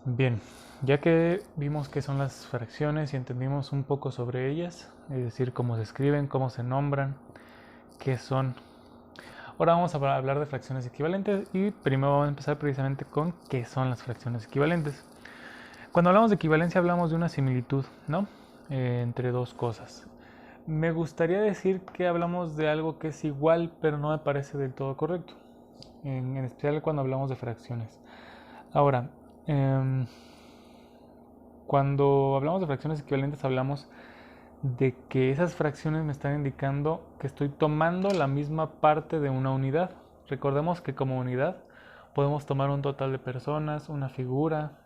Bien, ya que vimos qué son las fracciones y entendimos un poco sobre ellas, es decir, cómo se escriben, cómo se nombran, qué son. Ahora vamos a hablar de fracciones equivalentes y primero vamos a empezar precisamente con qué son las fracciones equivalentes. Cuando hablamos de equivalencia hablamos de una similitud, ¿no? Entre dos cosas. Me gustaría decir que hablamos de algo que es igual, pero no me parece del todo correcto, en especial cuando hablamos de fracciones. Ahora, eh, cuando hablamos de fracciones equivalentes hablamos de que esas fracciones me están indicando que estoy tomando la misma parte de una unidad. Recordemos que como unidad podemos tomar un total de personas, una figura,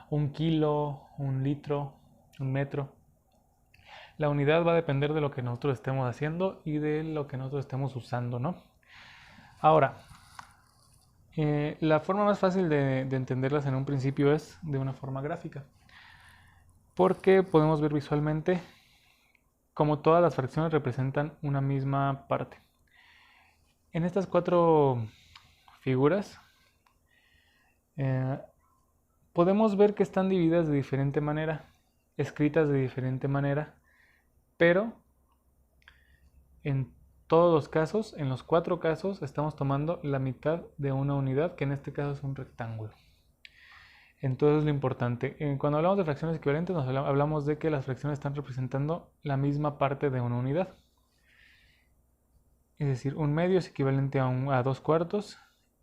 un kilo, un litro, un metro. La unidad va a depender de lo que nosotros estemos haciendo y de lo que nosotros estemos usando, ¿no? Ahora, la forma más fácil de entenderlas en un principio es de una forma gráfica, porque podemos ver visualmente como todas las fracciones representan una misma parte. En estas cuatro figuras eh, podemos ver que están divididas de diferente manera, escritas de diferente manera, pero en todos los casos, en los cuatro casos, estamos tomando la mitad de una unidad, que en este caso es un rectángulo. Entonces lo importante, cuando hablamos de fracciones equivalentes, hablamos de que las fracciones están representando la misma parte de una unidad. Es decir, un medio es equivalente a 2 cuartos,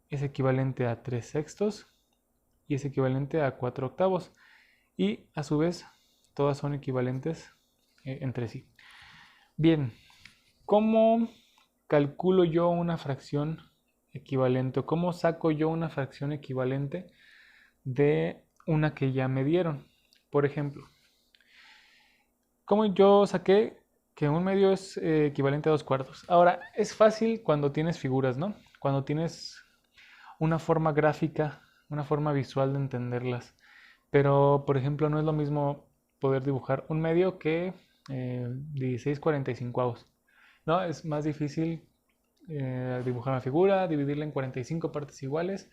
es equivalente a 3 sextos y es equivalente a 4 octavos. Y a su vez, todas son equivalentes entre sí. Bien, ¿cómo calculo yo una fracción equivalente o cómo saco yo una fracción equivalente de una que ya me dieron? Por ejemplo, ¿cómo yo saqué que un medio es equivalente a 2 cuartos? Ahora, es fácil cuando tienes figuras, ¿no? Cuando tienes una forma gráfica, una forma visual de entenderlas. Pero, por ejemplo, no es lo mismo poder dibujar un medio que 16 45avos. ¿No? Es más difícil dibujar una figura, dividirla en 45 partes iguales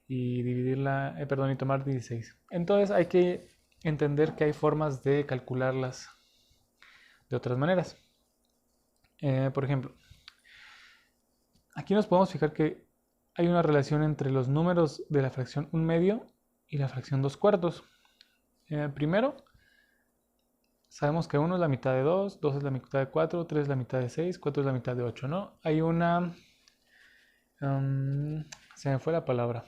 y y tomar 16. Entonces hay que entender que hay formas de calcularlas de otras maneras. Por ejemplo, aquí nos podemos fijar que hay una relación entre los números de la fracción 1/2 y la fracción 2 cuartos. Primero, sabemos que 1 es la mitad de 2, 2 es la mitad de 4, 3 es la mitad de 6, 4 es la mitad de 8, ¿no? Hay una... se me fue la palabra.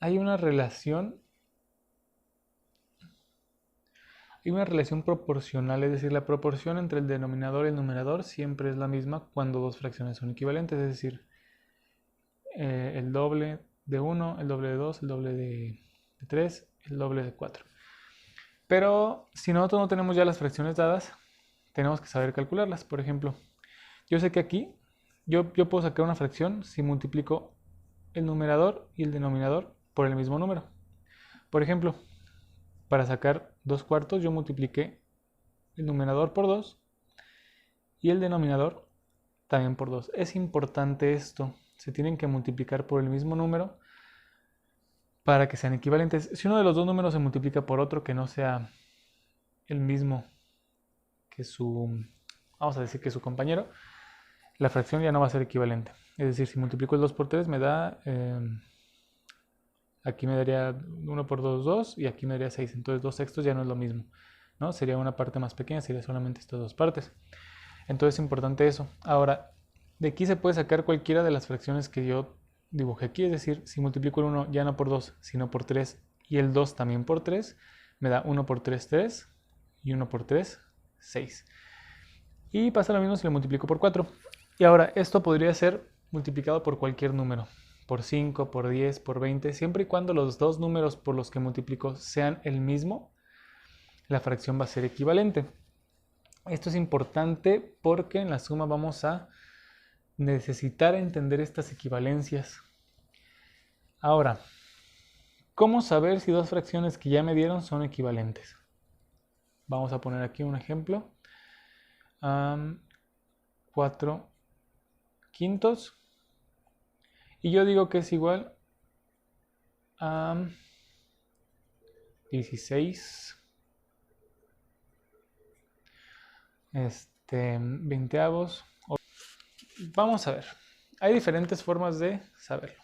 Hay una relación proporcional, es decir, la proporción entre el denominador y el numerador siempre es la misma cuando dos fracciones son equivalentes, es decir, el doble de 1, el doble de 2, el doble de 3, el doble de 4. Pero si nosotros no tenemos ya las fracciones dadas, tenemos que saber calcularlas. Por ejemplo, yo sé que aquí yo puedo sacar una fracción si multiplico el numerador y el denominador por el mismo número. Por ejemplo, para sacar 2 cuartos yo multipliqué el numerador por 2 y el denominador también por 2. Es importante esto, se tienen que multiplicar por el mismo número para que sean equivalentes. Si uno de los dos números se multiplica por otro que no sea el mismo que vamos a decir que su compañero, la fracción ya no va a ser equivalente. Es decir, si multiplico el 2 por 3 me da, aquí me daría 1 por 2, 2 y aquí me daría 6. Entonces 2 sextos ya no es lo mismo, ¿no? Sería una parte más pequeña, sería solamente estas dos partes. Entonces es importante eso. Ahora, de aquí se puede sacar cualquiera de las fracciones que yo dibujé aquí. Es decir, si multiplico el 1 ya no por 2, sino por 3 y el 2 también por 3, me da 1 por 3, 3 y 1 por 3, 6. Y pasa lo mismo si lo multiplico por 4. Y ahora, esto podría ser multiplicado por cualquier número. Por 5, por 10, por 20. Siempre y cuando los dos números por los que multiplico sean el mismo, la fracción va a ser equivalente. Esto es importante porque en la suma vamos a necesitar entender estas equivalencias. Ahora, ¿cómo saber si dos fracciones que ya me dieron son equivalentes? Vamos a poner aquí un ejemplo. 4 quintos. Y yo digo que es igual a 16 veinteavos. Vamos a ver, hay diferentes formas de saberlo.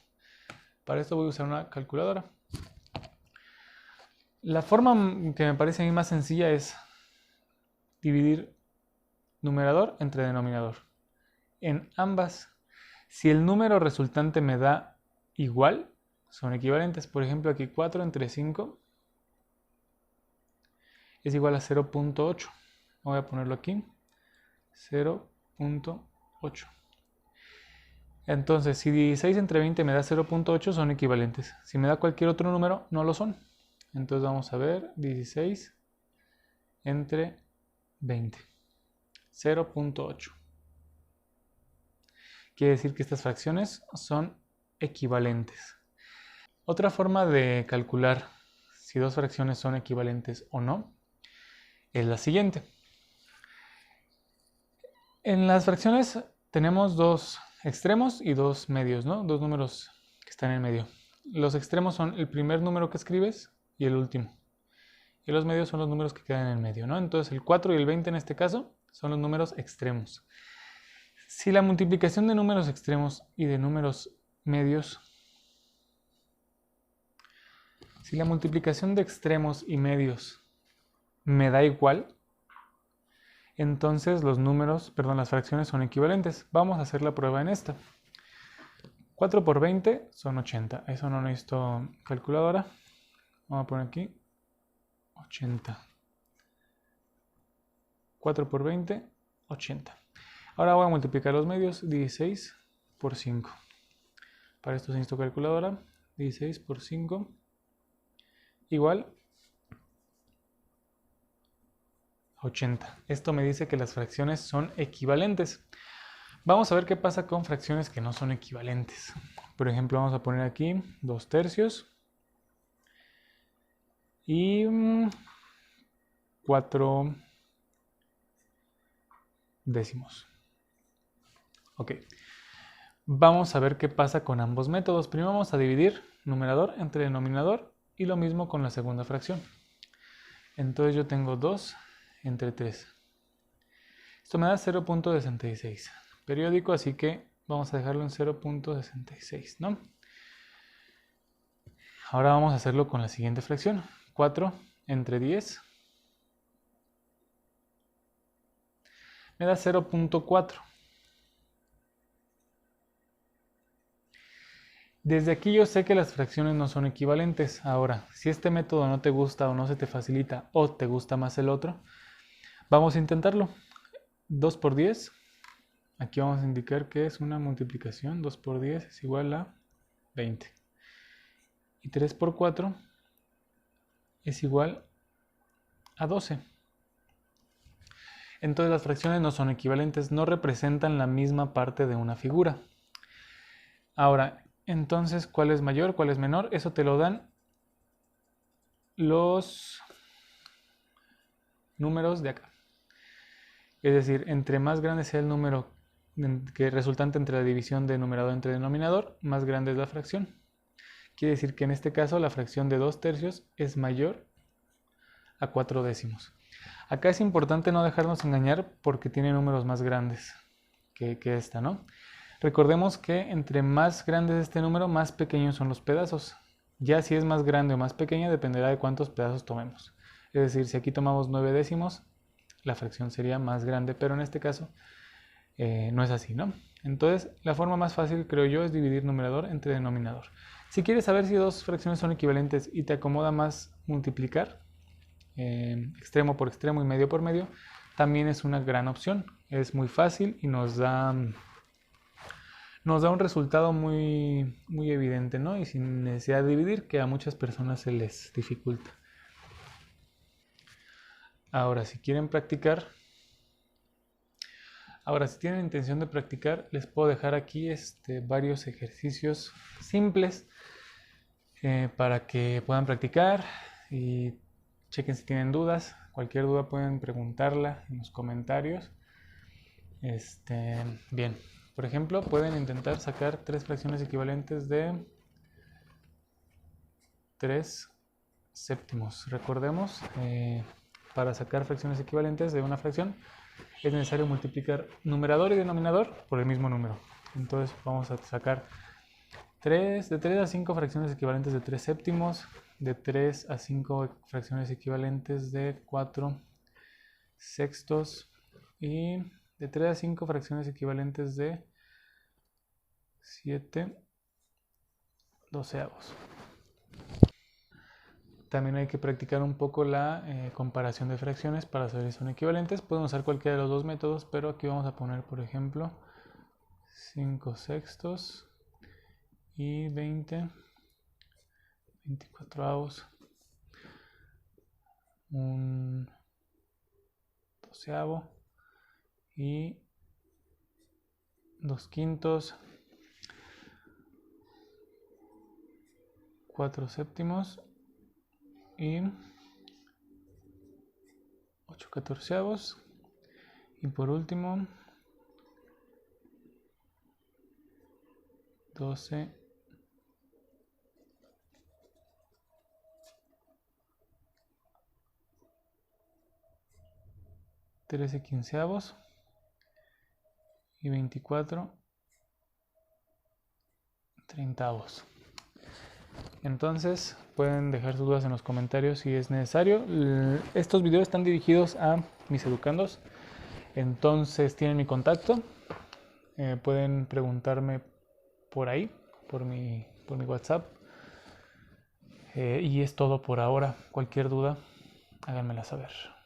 Para esto voy a usar una calculadora. La forma que me parece a mí más sencilla es dividir numerador entre denominador. En ambas, si el número resultante me da igual, son equivalentes. Por ejemplo, aquí 4 entre 5 es igual a 0.8. Voy a ponerlo aquí, 0.8. Entonces, si 16 entre 20 me da 0.8, son equivalentes. Si me da cualquier otro número, no lo son. Entonces vamos a ver 16 entre 20. 0.8. Quiere decir que estas fracciones son equivalentes. Otra forma de calcular si dos fracciones son equivalentes o no es la siguiente. En las fracciones tenemos dos extremos y dos medios, ¿no? Dos números que están en medio. Los extremos son el primer número que escribes y el último. Y los medios son los números que quedan en el medio, ¿no? Entonces el 4 y el 20 en este caso son los números extremos. Si la multiplicación de números extremos y de números medios, si la multiplicación de extremos y medios me da igual, entonces las fracciones son equivalentes. Vamos a hacer la prueba en esta. 4 por 20 son 80. Eso no necesito calculadora. Vamos a poner aquí 80. 4 por 20, 80. Ahora voy a multiplicar los medios. 16 por 5. Para esto necesito calculadora. 16 por 5 igual 80. Esto me dice que las fracciones son equivalentes. Vamos a ver qué pasa con fracciones que no son equivalentes. Por ejemplo, vamos a poner aquí 2 tercios y 4 décimos. Ok. Vamos a ver qué pasa con ambos métodos. Primero vamos a dividir numerador entre denominador y lo mismo con la segunda fracción. Entonces yo tengo 2 entre 3. Esto me da 0.66. Periódico, así que vamos a dejarlo en 0.66, ¿no? Ahora vamos a hacerlo con la siguiente fracción. 4 entre 10 me da 0.4. Desde aquí yo sé que las fracciones no son equivalentes. Ahora, si este método no te gusta o no se te facilita o te gusta más el otro, vamos a intentarlo. 2 por 10. Aquí vamos a indicar que es una multiplicación. 2 por 10 es igual a 20. Y 3 por 4 es igual a 12. Entonces las fracciones no son equivalentes, no representan la misma parte de una figura. Ahora, entonces, ¿cuál es mayor, cuál es menor? Eso te lo dan los números de acá. Es decir, entre más grande sea el número que resultante entre la división de numerador entre denominador, más grande es la fracción. Quiere decir que en este caso la fracción de 2 tercios es mayor a 4 décimos. Acá es importante no dejarnos engañar porque tiene números más grandes que esta, ¿no? Recordemos que entre más grande es este número, más pequeños son los pedazos. Ya si es más grande o más pequeña dependerá de cuántos pedazos tomemos. Es decir, si aquí tomamos 9 décimos, la fracción sería más grande, pero en este caso no es así, ¿no? Entonces, la forma más fácil, creo yo, es dividir numerador entre denominador. Si quieres saber si dos fracciones son equivalentes y te acomoda más multiplicar, extremo por extremo y medio por medio, también es una gran opción. Es muy fácil y nos da un resultado muy, muy evidente, ¿no? Y sin necesidad de dividir, que a muchas personas se les dificulta. Ahora, si tienen intención de practicar, les puedo dejar aquí varios ejercicios simples para que puedan practicar y chequen si tienen dudas. Cualquier duda pueden preguntarla en los comentarios. Bien, por ejemplo, pueden intentar sacar 3 fracciones equivalentes de 3 séptimos. Recordemos, para sacar fracciones equivalentes de una fracción es necesario multiplicar numerador y denominador por el mismo número. Entonces vamos a sacar de 3 a 5 fracciones equivalentes de 3 séptimos, de 3 a 5 fracciones equivalentes de 4 sextos y de 3 a 5 fracciones equivalentes de 7 doceavos. También hay que practicar un poco la comparación de fracciones para saber si son equivalentes. Podemos usar cualquiera de los dos métodos, pero aquí vamos a poner, por ejemplo, 5 sextos y 24avos, un doceavo y 2 quintos, 4 séptimos y 8 catorceavos, y por último 12 13 quinceavos y 24 treintavos. Entonces pueden dejar sus dudas en los comentarios si es necesario. Estos videos están dirigidos a mis educandos, entonces tienen mi contacto. Pueden preguntarme por ahí, por mi WhatsApp. Y es todo por ahora. Cualquier duda, háganmela saber.